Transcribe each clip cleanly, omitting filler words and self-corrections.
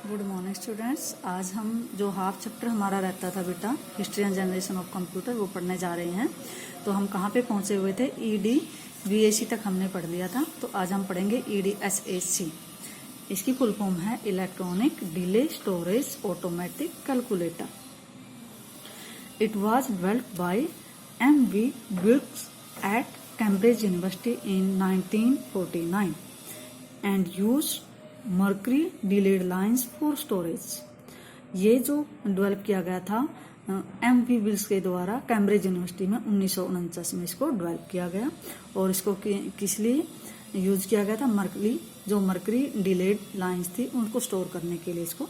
Good morning students. आज हम जो हाफ चैप्टर हमारा रहता था बेटा history and generation of computer वो पढ़ने जा रहे हैं। तो हम कहाँ पे पहुँचे हुए थे? EDVAC तक हमने पढ़ लिया था। तो आज हम पढ़ेंगे EDSAC। इसकी फुल फॉर्म है electronic delay storage automatic calculator. It was developed by M.V. Briggs at Cambridge University in 1949 and used mercury delayed lines for storage. ये जो डेवलप किया गया था M.V. ब्रिग्स के द्वारा कैम्ब्रिज यूनिवर्सिटी में 1949 में इसको डेवलप किया गया। और इसको किस लिए यूज किया गया था? मर्करी डिलेड लाइंस थी उनको स्टोर करने के लिए इसको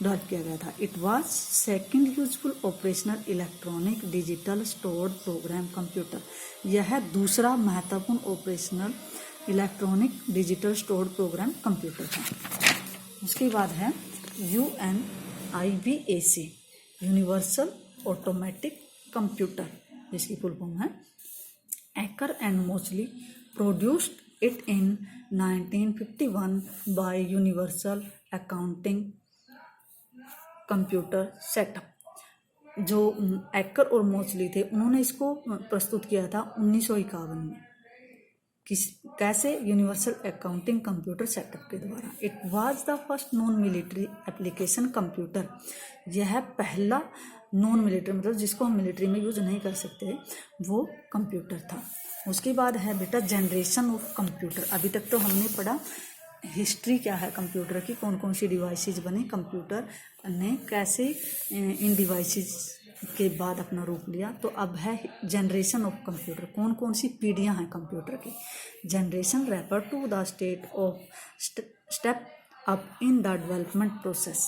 डेवलप किया गया था। It was second useful operational electronic digital stored program computer. यह दूसरा महत्वपूर्ण operational electronic digital stored program computer था। उसके बाद है UNIVAC यूनिवर्सल ऑटोमेटिक कंप्यूटर, जिसकी फुल फॉर्म है Eckert and Mauchly produced it in 1951 by universal accounting computer setup. जो एकर और मोचली थे उन्होंने इसको प्रस्तुत किया था 1951 में। कैसे? यूनिवर्सल अकाउंटिंग कंप्यूटर सेटअप के द्वारा। It was the first non military application computer. यह पहला नॉन मिलिट्री मतलब जिसको हम मिलिट्री में यूज नहीं कर सकते वो कंप्यूटर था। उसके बाद है बेटा जनरेशन ऑफ कंप्यूटर। अभी तक तो हमने पढ़ा हिस्ट्री क्या है कंप्यूटर की, कौन कौन सी डिवाइसेज बने, कंप्यूटर ने कैसे इन डिवाइसेज के बाद अपना रूप लिया। तो अब है जनरेशन ऑफ कंप्यूटर। कौन कौन सी पीढ़ियां हैं कंप्यूटर की? Generation refer to the state of step up in the development process.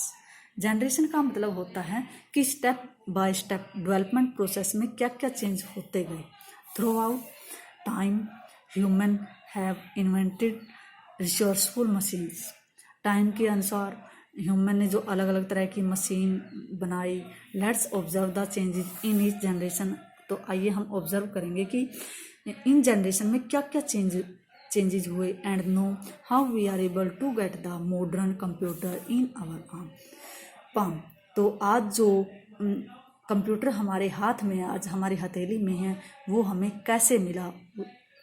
Generation का मतलब होता है कि step by step development process में क्या क्या चेंज होते गए। Throughout time human have invented resourceful machines. Time के अनुसार ह्यूमन ने जो अलग अलग तरह की मशीन बनाई। Let's observe the changes in each generation. तो आइए हम ऑब्जर्व करेंगे कि इन जनरेशन में क्या क्या चेंजेस हुए and know how we are able to get the modern computer in our palm. तो आज जो कंप्यूटर हमारे हाथ में, आज हमारी हथेली में है, वो हमें कैसे मिला,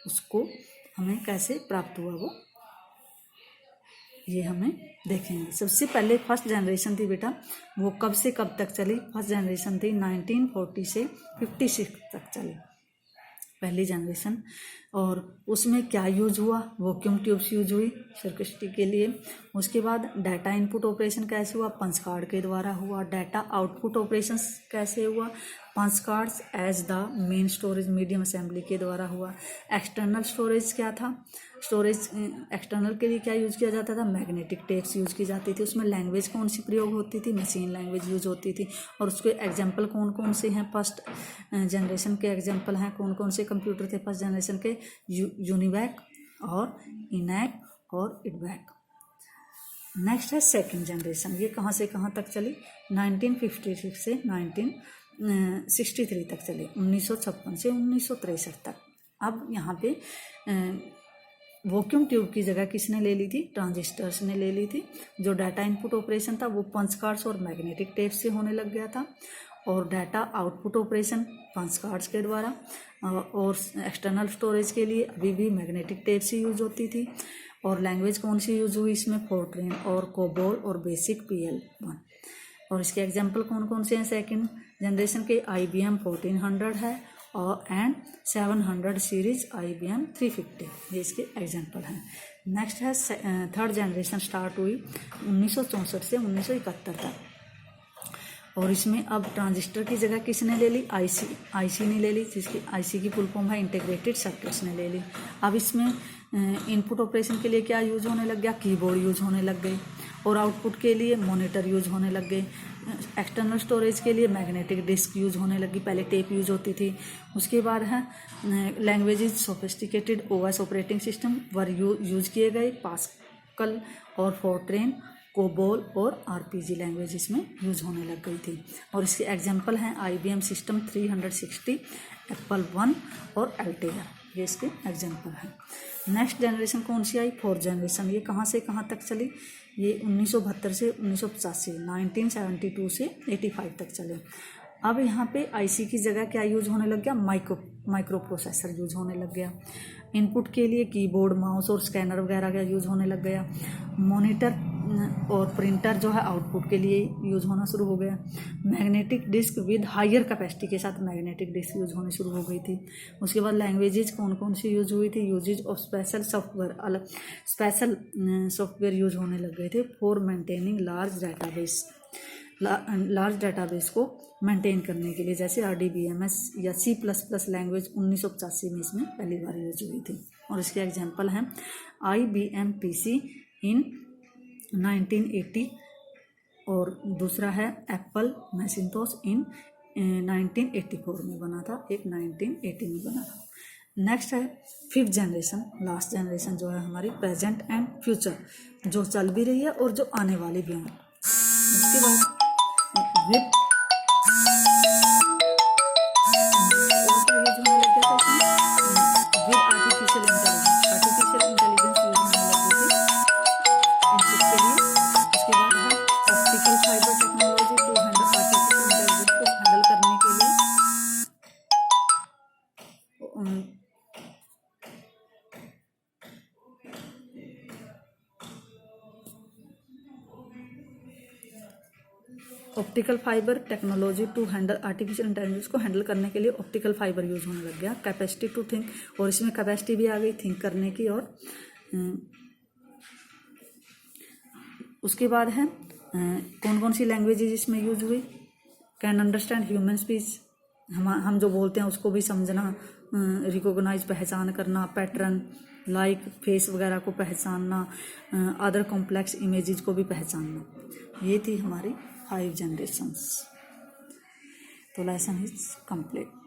उसको हमें कैसे प्राप्त हुआ, वो ये हमें देखेंगे। सबसे पहले फर्स्ट जनरेशन थी बेटा, वो कब से कब तक चली? फर्स्ट जनरेशन थी 1940 से 56 तक चली पहली जनरेशन। और उसमें क्या यूज हुआ? वैक्यूम ट्यूब्स यूज हुई सर्किटरी के लिए। उसके बाद डाटा इनपुट ऑपरेशन कैसे हुआ? पंच कार्ड के द्वारा हुआ। डाटा आउटपुट ऑपरेशन कैसे हुआ? Punch cards as the main storage medium assembly के द्वारा हुआ। एक्सटर्नल स्टोरेज क्या था? स्टोरेज एक्सटर्नल के लिए क्या यूज किया जाता था? मैग्नेटिक टेप्स यूज की जाती थी। उसमें लैंग्वेज कौन सी प्रयोग होती थी? मशीन लैंग्वेज यूज होती थी। और उसके एग्जाम्पल कौन कौन से हैं? फर्स्ट जनरेशन के एग्जाम्पल हैं कौन कौन से कंप्यूटर थे फर्स्ट जनरेशन के? यूनिवैक और इनैक और इडवैक। नेक्स्ट है सेकंड जनरेशन। ये कहाँ से कहाँ तक चली? 1956 से 1963 तक चली, 1956 से 1963 तक। अब यहाँ पे वैक्यूम ट्यूब की जगह किसने ले ली थी? ट्रांजिस्टर्स ने ले ली थी। जो डाटा इनपुट ऑपरेशन था वो पंच कार्ड्स और मैग्नेटिक टेप से होने लग गया था। और data output operation punch cards के द्वारा। और एक्सटर्नल स्टोरेज के लिए अभी भी मैग्नेटिक टेप से यूज होती थी। और लैंग्वेज कौन सी यूज हुई इसमें? फोर्ट्रेन और कोबोल और बेसिक PL1। और इसके एग्जाम्पल कौन कौन से हैं? सेकंड जनरेशन के IBM 1400 है और एंड 700 सीरीज IBM 350, ये इसके एग्जाम्पल हैं। नेक्स्ट है थर्ड जनरेशन स्टार्ट हुई 1964 से 1971 तक। और इसमें अब ट्रांजिस्टर की जगह किसने ले ली? IC ने ले ली, जिसकी IC की फुल फॉर्म है इंटीग्रेटेड सर्किट्स ने ले ली। अब इसमें इनपुट ऑपरेशन के लिए क्या यूज होने लग गया? कीबोर्ड यूज होने लग गई। और आउटपुट के लिए मॉनिटर यूज होने लग गए। एक्सटर्नल स्टोरेज के लिए मैग्नेटिक डिस्क यूज होने लगी, पहले टेप यूज होती थी। उसके बाद है languages sophisticated OS operating system were use किए गए। पास्कल और फोर्ट्रेन, कोबोल और RPG लैंग्वेज इसमें यूज होने लग गई थी। और इसके एग्जाम्पल हैं IBM सिस्टम 360, Apple I और Altair। ये इसके एग्जाम्पल हैं। नेक्स्ट जनरेशन कौन सी आई? Fourth generation. ये कहाँ से कहाँ तक चली? ये 1972 से 1985, 1972 से 85 तक चले। अब यहाँ पे आईसी की जगह क्या यूज होने लग गया? माइक्रो प्रोसेसर यूज होने लग गया। इनपुट के लिए कीबोर्ड, माउस और स्कैनर वगैरह का यूज होने लग गया। मॉनिटर और प्रिंटर जो है आउटपुट के लिए यूज होना शुरू हो गया। Magnetic disk with higher capacity के साथ मैग्नेटिक डिस्क यूज होनी शुरू हो गई थी। उसके बाद लैंग्वेजेज कौन कौन सी यूज हुई थी? यूजेज ऑफ स्पेशल सॉफ्टवेयर, अलग स्पेशल सॉफ्टवेयर यूज होने लग गए थे फॉर मेंटेनिंग लार्ज डाटाबेस को मेंटेन करने के लिए, जैसे RDBMS या C++ लैंग्वेज 1985 में इसमें पहली बार यूज हुई थी। और इसके एग्जांपल हैं IBM PC इन 1980 और दूसरा है एप्पल मैकिंटोश इन 1984 में बना था, एक 1980 में बना था। नेक्स्ट है फिफ्थ जनरेशन, लास्ट जनरेशन जो है हमारी प्रेजेंट एंड फ्यूचर, जो चल भी रही है और जो आने वाली भी है। उसके बाद with optical fibre technology to handle artificial intelligence को हैंडल करने के लिए ऑप्टिकल फाइबर यूज होने लग गया। कैपेसिटी टू थिंक, और इसमें कैपेसिटी भी आ गई थिंक करने की। और उसके बाद है कौन कौन सी लैंग्वेजेज इसमें यूज हुई? कैन अंडरस्टैंड ह्यूमन स्पीच, हम जो बोलते हैं उसको भी समझना, रिकॉग्नाइज पहचान करना, पैटर्न लाइक फेस वगैरह को पहचानना, अदर कॉम्प्लेक्स इमेजेस को भी पहचानना। ये थी हमारी 5 जनरेशंस। तो लेसन इज कंप्लीट।